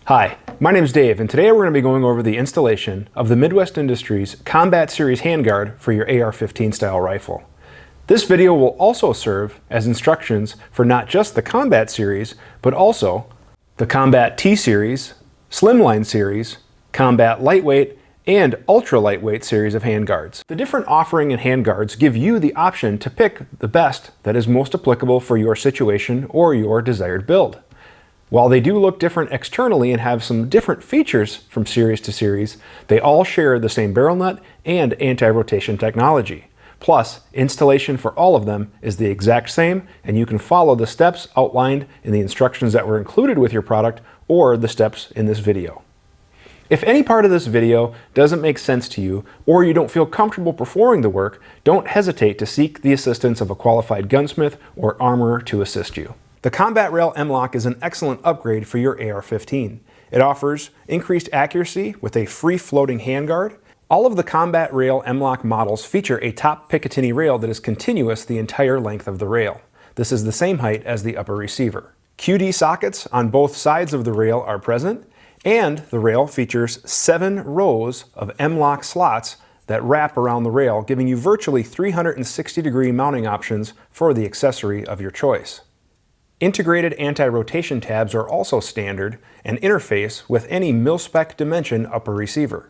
Hi, my name is Dave, and today we're going to be going over the installation of the Midwest Industries Combat Series handguard for your AR-15 style rifle. This video will also serve as instructions for not just the Combat Series, but also the Combat T-Series, Slimline Series, Combat Lightweight, and Ultra Lightweight series of handguards. The different offering and handguards give you the option to pick the best that is most applicable for your situation or your desired build. While they do look different externally and have some different features from series to series, they all share the same barrel nut and anti-rotation technology. Plus, installation for all of them is the exact same, and you can follow the steps outlined in the instructions that were included with your product or the steps in this video. If any part of this video doesn't make sense to you, or you don't feel comfortable performing the work, don't hesitate to seek the assistance of a qualified gunsmith or armorer to assist you. The Combat Rail M-LOK is an excellent upgrade for your AR-15. It offers increased accuracy with a free-floating handguard. All of the Combat Rail M-LOK models feature a top Picatinny rail that is continuous the entire length of the rail. This is the same height as the upper receiver. QD sockets on both sides of the rail are present, and the rail features 7 rows of M-LOK slots that wrap around the rail, giving you virtually 360-degree mounting options for the accessory of your choice. Integrated anti-rotation tabs are also standard and interface with any mil-spec dimension upper receiver.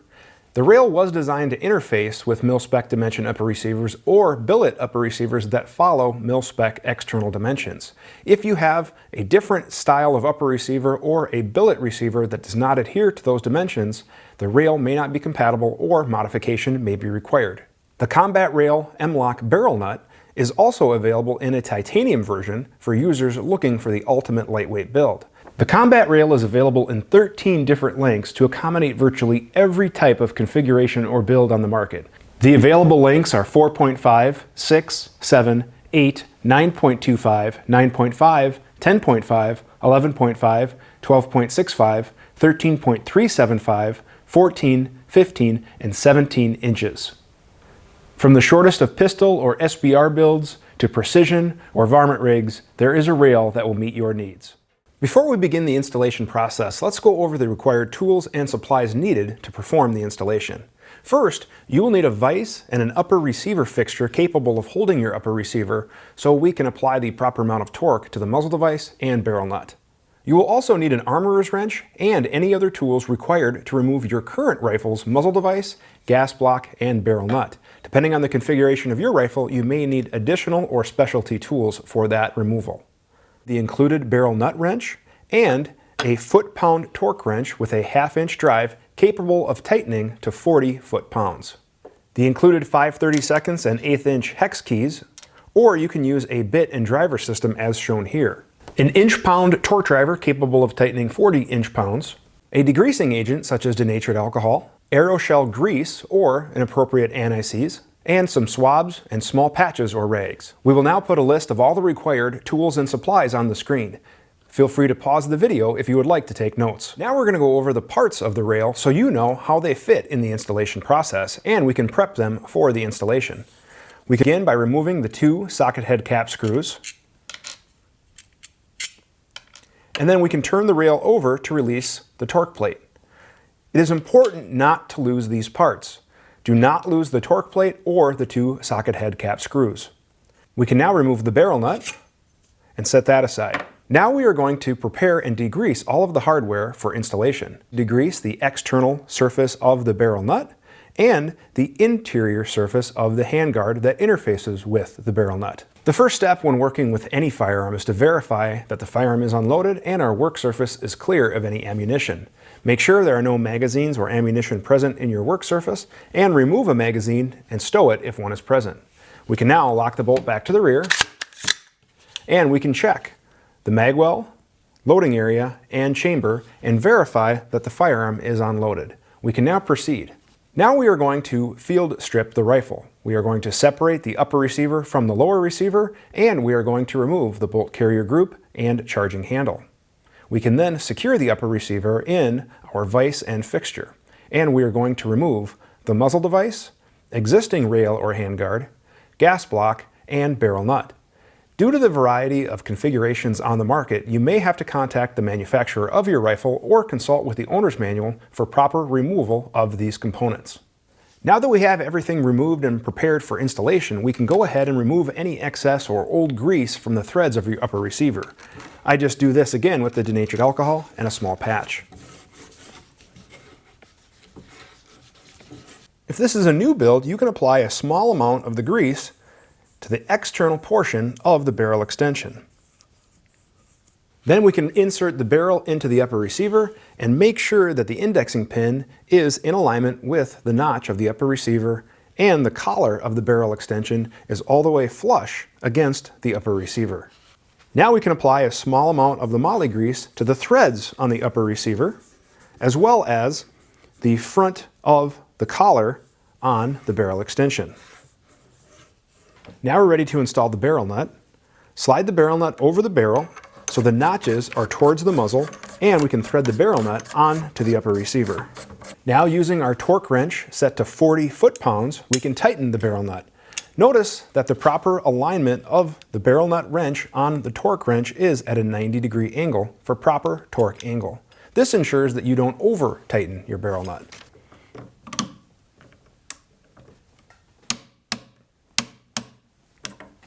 The rail was designed to interface with mil-spec dimension upper receivers or billet upper receivers that follow mil-spec external dimensions. If you have a different style of upper receiver or a billet receiver that does not adhere to those dimensions, the rail may not be compatible or modification may be required. The Combat Rail M-LOK barrel nut is also available in a titanium version for users looking for the ultimate lightweight build. The Combat Rail is available in 13 different lengths to accommodate virtually every type of configuration or build on the market. The available lengths are 4.5, 6, 7, 8, 9.25, 9.5, 10.5, 11.5, 12.65, 13.375, 14, 15, and 17 inches. From the shortest of pistol or SBR builds to precision or varmint rigs, there is a rail that will meet your needs. Before we begin the installation process, let's go over the required tools and supplies needed to perform the installation. First, you will need a vise and an upper receiver fixture capable of holding your upper receiver so we can apply the proper amount of torque to the muzzle device and barrel nut. You will also need an armorer's wrench and any other tools required to remove your current rifle's muzzle device, gas block, and barrel nut. Depending on the configuration of your rifle, you may need additional or specialty tools for that removal. The included barrel nut wrench and a foot-pound torque wrench with a half-inch drive capable of tightening to 40 foot-pounds. The included 5/32 and 1/8-inch hex keys, or you can use a bit and driver system as shown here. An inch-pound torque driver capable of tightening 40 inch-pounds, a degreasing agent such as denatured alcohol, aeroshell grease or an appropriate anti-seize, and some swabs and small patches or rags. We will now put a list of all the required tools and supplies on the screen. Feel free to pause the video if you would like to take notes. Now we're going to go over the parts of the rail so you know how they fit in the installation process and we can prep them for the installation. We begin by removing the 2 socket head cap screws, and then we can turn the rail over to release the torque plate. It is important not to lose these parts. Do not lose the torque plate or the 2 socket head cap screws. We can now remove the barrel nut and set that aside. Now we are going to prepare and degrease all of the hardware for installation. Degrease the external surface of the barrel nut and the interior surface of the handguard that interfaces with the barrel nut. The first step when working with any firearm is to verify that the firearm is unloaded and our work surface is clear of any ammunition. Make sure there are no magazines or ammunition present in your work surface, and remove a magazine and stow it if one is present. We can now lock the bolt back to the rear, and we can check the magwell, loading area, and chamber, and verify that the firearm is unloaded. We can now proceed. Now we are going to field strip the rifle. We are going to separate the upper receiver from the lower receiver, and we are going to remove the bolt carrier group and charging handle. We can then secure the upper receiver in our vise and fixture, and we are going to remove the muzzle device, existing rail or handguard, gas block, and barrel nut. Due to the variety of configurations on the market, you may have to contact the manufacturer of your rifle or consult with the owner's manual for proper removal of these components. Now that we have everything removed and prepared for installation, we can go ahead and remove any excess or old grease from the threads of your upper receiver. I just do this again with the denatured alcohol and a small patch. If this is a new build, you can apply a small amount of the grease to the external portion of the barrel extension. Then we can insert the barrel into the upper receiver and make sure that the indexing pin is in alignment with the notch of the upper receiver and the collar of the barrel extension is all the way flush against the upper receiver. Now we can apply a small amount of the moly grease to the threads on the upper receiver as well as the front of the collar on the barrel extension. Now we're ready to install the barrel nut. Slide the barrel nut over the barrel so the notches are towards the muzzle, and we can thread the barrel nut onto the upper receiver. Now using our torque wrench set to 40 foot-pounds, we can tighten the barrel nut. Notice that the proper alignment of the barrel nut wrench on the torque wrench is at a 90-degree angle for proper torque angle. This ensures that you don't over-tighten your barrel nut.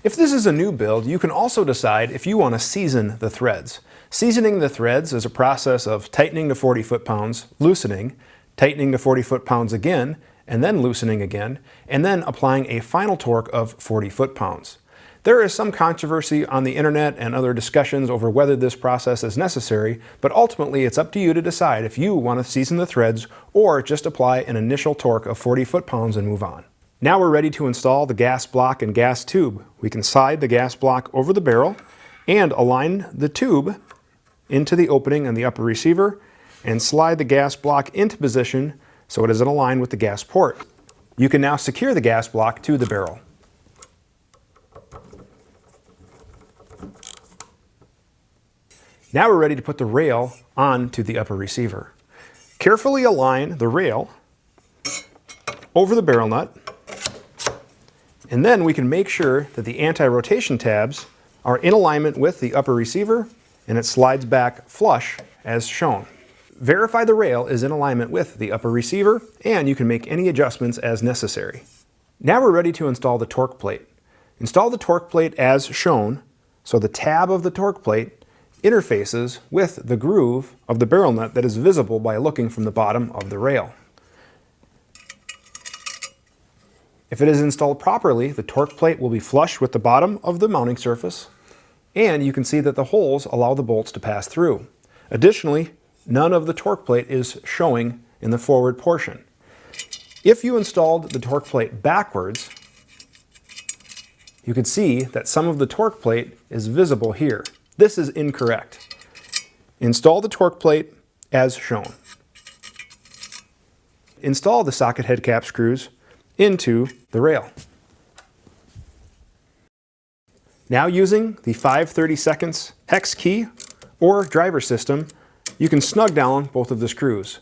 If this is a new build, you can also decide if you want to season the threads. Seasoning the threads is a process of tightening to 40 foot-pounds, loosening, tightening to 40 foot-pounds again, and then loosening again, and then applying a final torque of 40 foot-pounds. There is some controversy on the internet and other discussions over whether this process is necessary, but ultimately it's up to you to decide if you want to season the threads or just apply an initial torque of 40 foot-pounds and move on. Now we're ready to install the gas block and gas tube. We can slide the gas block over the barrel and align the tube into the opening on the upper receiver and slide the gas block into position so it is aligned with the gas port. You can now secure the gas block to the barrel. Now we're ready to put the rail onto the upper receiver. Carefully align the rail over the barrel nut, and then we can make sure that the anti-rotation tabs are in alignment with the upper receiver and it slides back flush as shown. Verify the rail is in alignment with the upper receiver and you can make any adjustments as necessary. Now we're ready to install the torque plate. Install the torque plate as shown so the tab of the torque plate interfaces with the groove of the barrel nut that is visible by looking from the bottom of the rail. If it is installed properly, the torque plate will be flush with the bottom of the mounting surface, and you can see that the holes allow the bolts to pass through. Additionally, none of the torque plate is showing in the forward portion. If you installed the torque plate backwards, you can see that some of the torque plate is visible here. This is incorrect. Install the torque plate as shown. Install the socket head cap screws into the rail. Now using the 5/32 hex key or driver system, you can snug down both of the screws.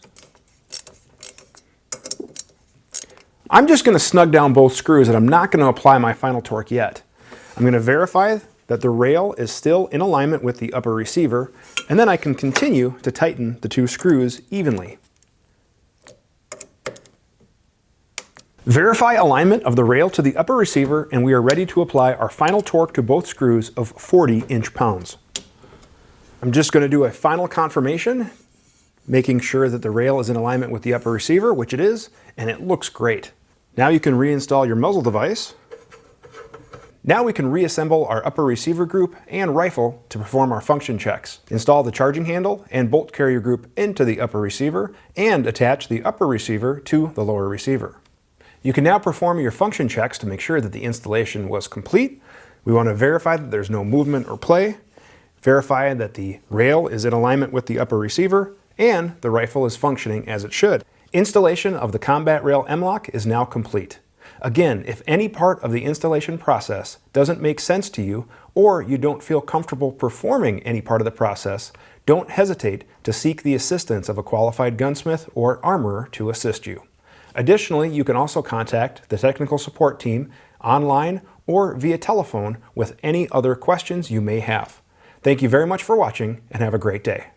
I'm just going to snug down both screws and I'm not going to apply my final torque yet. I'm going to verify that the rail is still in alignment with the upper receiver, and then I can continue to tighten the two screws evenly. Verify alignment of the rail to the upper receiver and we are ready to apply our final torque to both screws of 40 inch-pounds. I'm just going to do a final confirmation, making sure that the rail is in alignment with the upper receiver, which it is, and it looks great. Now you can reinstall your muzzle device. Now we can reassemble our upper receiver group and rifle to perform our function checks. Install the charging handle and bolt carrier group into the upper receiver and attach the upper receiver to the lower receiver. You can now perform your function checks to make sure that the installation was complete. We want to verify that there's no movement or play, verify that the rail is in alignment with the upper receiver, and the rifle is functioning as it should. Installation of the Combat Rail M-LOK is now complete. Again, if any part of the installation process doesn't make sense to you, or you don't feel comfortable performing any part of the process, don't hesitate to seek the assistance of a qualified gunsmith or armorer to assist you. Additionally, you can also contact the technical support team online or via telephone with any other questions you may have. Thank you very much for watching and have a great day.